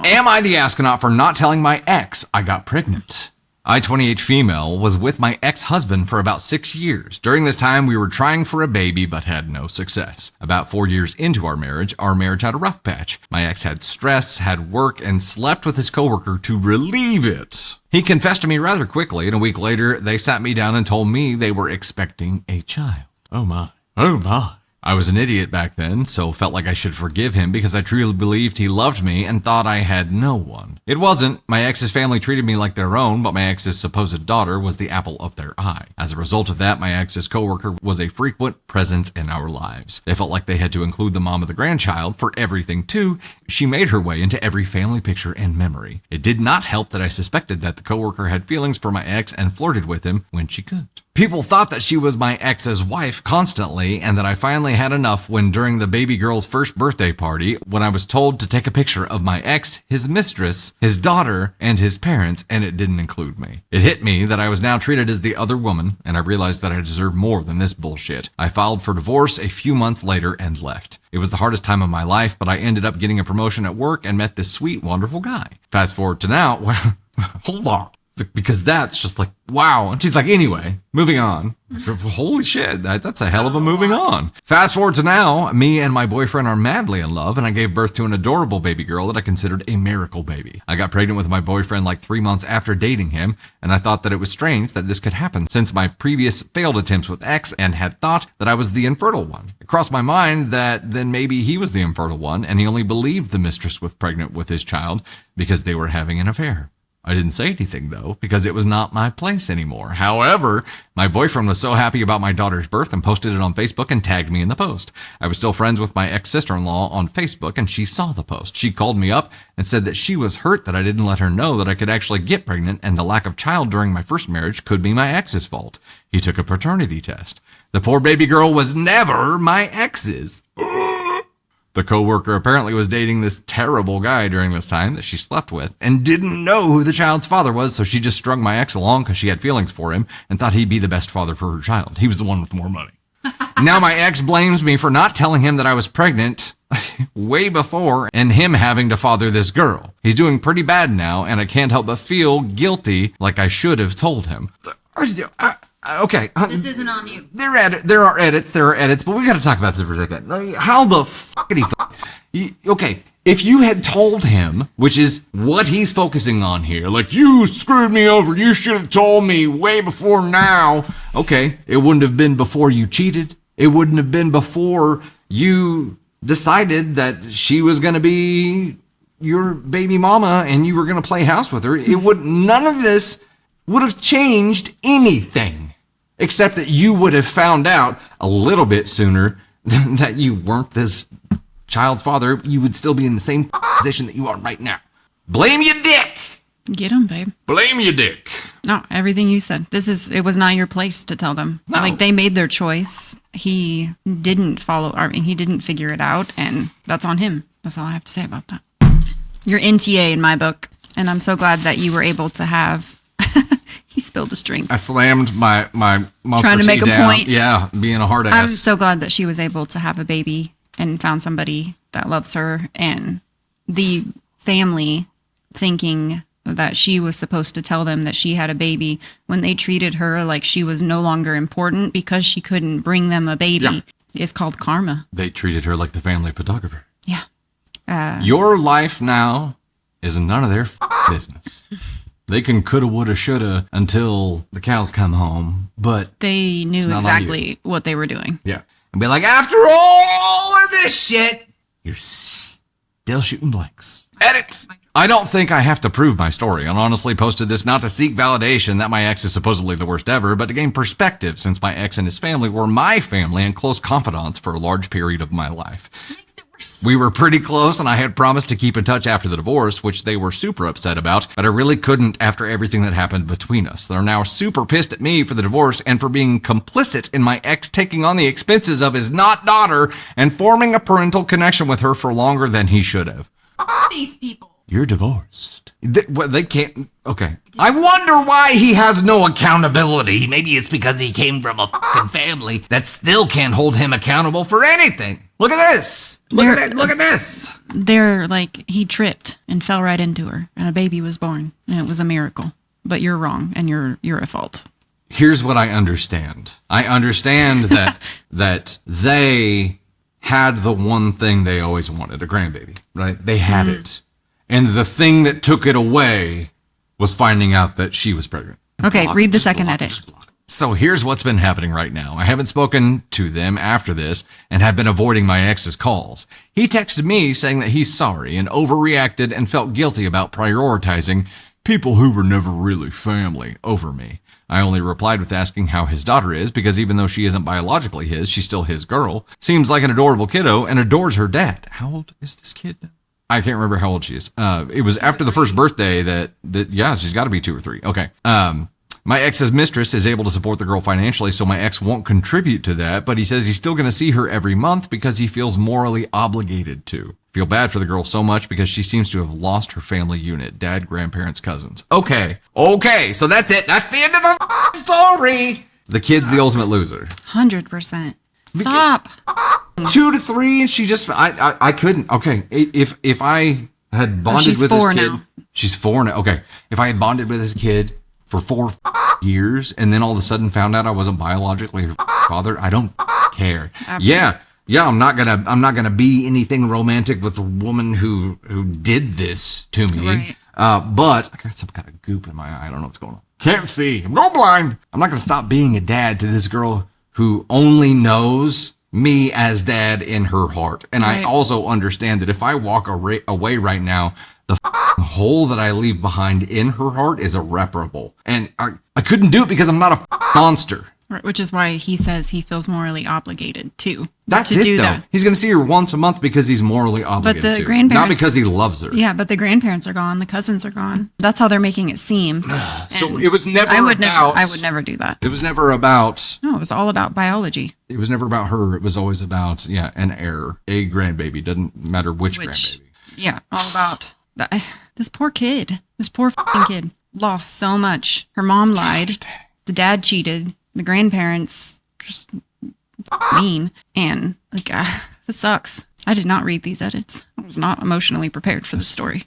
Am I the astronaut for not telling my ex I got pregnant? I, 28 female, was with my ex-husband for about 6 years. During this time, we were trying for a baby, but had no success. About 4 years into our marriage had a rough patch. My ex had stress, had work, and slept with his coworker to relieve it. He confessed to me rather quickly, and a week later, they sat me down and told me they were expecting a child. Oh my. Oh my. I was an idiot back then, so felt like I should forgive him because I truly believed he loved me and thought I had no one. It wasn't. My ex's family treated me like their own, but my ex's supposed daughter was the apple of their eye. As a result of that, my ex's coworker was a frequent presence in our lives. They felt like they had to include the mom of the grandchild for everything too. She made her way into every family picture and memory. It did not help that I suspected that the coworker had feelings for my ex and flirted with him when she could. People thought that she was my ex's wife constantly, and that I finally had enough when during the baby girl's first birthday party, when I was told to take a picture of my ex, his mistress, his daughter, and his parents, and it didn't include me. It hit me that I was now treated as the other woman, and I realized that I deserved more than this bullshit. I filed for divorce a few months later and left. It was the hardest time of my life, but I ended up getting a promotion at work and met this sweet, wonderful guy. Fast forward to now, well, hold on. Because that's just like, wow. And she's like, anyway, moving on. Holy shit, that's a hell of a moving on. Fast forward to now, me and my boyfriend are madly in love, and I gave birth to an adorable baby girl that I considered a miracle baby. I got pregnant with my boyfriend like 3 months after dating him, and I thought that it was strange that this could happen since my previous failed attempts with ex, and had thought that I was the infertile one. It crossed my mind that then maybe he was the infertile one, and he only believed the mistress was pregnant with his child because they were having an affair. I didn't say anything, though, because it was not my place anymore. However, my boyfriend was so happy about my daughter's birth and posted it on Facebook and tagged me in the post. I was still friends with my ex-sister-in-law on Facebook, and she saw the post. She called me up and said that she was hurt that I didn't let her know that I could actually get pregnant, and the lack of child during my first marriage could be my ex's fault. He took a paternity test. The poor baby girl was never my ex's. The coworker apparently was dating this terrible guy during this time that she slept with and didn't know who the child's father was, so she just strung my ex along because she had feelings for him and thought he'd be the best father for her child. He was the one with more money. Now my ex blames me for not telling him that I was pregnant way before and him having to father this girl. He's doing pretty bad now, and I can't help but feel guilty like I should have told him. Okay. This isn't on you. There are edits, but we got to talk about this for a second. Like, how the fuckity fuck? Okay, if you had told him, which is what he's focusing on here, like, you screwed me over, you should have told me way before now. Okay, it wouldn't have been before you cheated. It wouldn't have been before you decided that she was going to be your baby mama and you were going to play house with her. None of this would have changed anything. Except that you would have found out a little bit sooner that you weren't this child's father. You would still be in the same position that you are right now. Blame your dick. Get him, babe. Blame your dick. No, everything you said. It was not your place to tell them. No. Like, they made their choice. He didn't he didn't figure it out, and that's on him. That's all I have to say about that. You're NTA in my book, and I'm so glad that you were able to have... He spilled his drink. I slammed my monster trying to make down. A point. Yeah, being a hard ass. I'm so glad that she was able to have a baby and found somebody that loves her, and the family thinking that she was supposed to tell them that she had a baby when they treated her like she was no longer important because she couldn't bring them a baby is called karma. They treated her like the family photographer. Yeah. Your life now is none of their business. They can coulda, woulda, shoulda until the cows come home, but they knew exactly what they were doing. Yeah. And be like, after all of this shit, you're still shooting blanks. Edit! I don't think I have to prove my story. I honestly posted this not to seek validation that my ex is supposedly the worst ever, but to gain perspective since my ex and his family were my family and close confidants for a large period of my life. We were pretty close, and I had promised to keep in touch after the divorce, which they were super upset about, but I really couldn't after everything that happened between us. They're now super pissed at me for the divorce and for being complicit in my ex taking on the expenses of his not daughter and forming a parental connection with her for longer than he should have. These people. You're divorced. They can't... Okay. I wonder why he has no accountability. Maybe it's because he came from a fucking family that still can't hold him accountable for anything. Look at this. Look at this. They're like, he tripped and fell right into her, and a baby was born, and it was a miracle. But you're wrong, and you're at fault. Here's what I understand. I understand that they had the one thing they always wanted, a grandbaby, right? They had it. And the thing that took it away was finding out that she was pregnant. Okay, read the second edit. So here's what's been happening right now. I haven't spoken to them after this and have been avoiding my ex's calls. He texted me saying that he's sorry and overreacted and felt guilty about prioritizing people who were never really family over me. I only replied with asking how his daughter is, because even though she isn't biologically his, she's still his girl. Seems like an adorable kiddo and adores her dad. How old is this kid now? I can't remember how old she is. It was after the first birthday that yeah, she's got to be 2 or 3. Okay. My ex's mistress is able to support the girl financially, so my ex won't contribute to that, but he says he's still going to see her every month because he feels morally obligated to. Feel bad for the girl so much because she seems to have lost her family unit, dad, grandparents, cousins. Okay, so that's it. That's the end of the story. The kid's the ultimate loser. 100%. Stop. 2 to 3, and she just, I couldn't. Okay, if I had bonded with this kid. Now. She's 4 now. Okay, if I had bonded with this kid for 4 years and then all of a sudden found out I wasn't biologically her father, I don't care. Absolutely. Yeah, I'm not gonna be anything romantic with a woman who did this to me. Right. But I got some kind of goop in my eye. I don't know what's going on. Can't see. I'm going blind. I'm not gonna stop being a dad to this girl who only knows me as dad in her heart. And right. I also understand that if I walk away right now, the hole that I leave behind in her heart is irreparable. And I couldn't do it because I'm not a monster. Right, which is why he says he feels morally obligated to. That's to it, do though. that. He's going to see her once a month because he's morally obligated but the to. grandparents, not because he loves her. Yeah, but the grandparents are gone. The cousins are gone. That's how they're making it seem. So it was never I would never do that. It was never about... No, it was all about biology. It was never about her. It was always about, an heir. A grandbaby. Doesn't matter which grandbaby. Yeah, all about... This poor kid. This poor f***ing kid. Lost so much. Her mom lied. The dad cheated. The grandparents just mean. And, this sucks. I did not read these edits. I was not emotionally prepared for the story.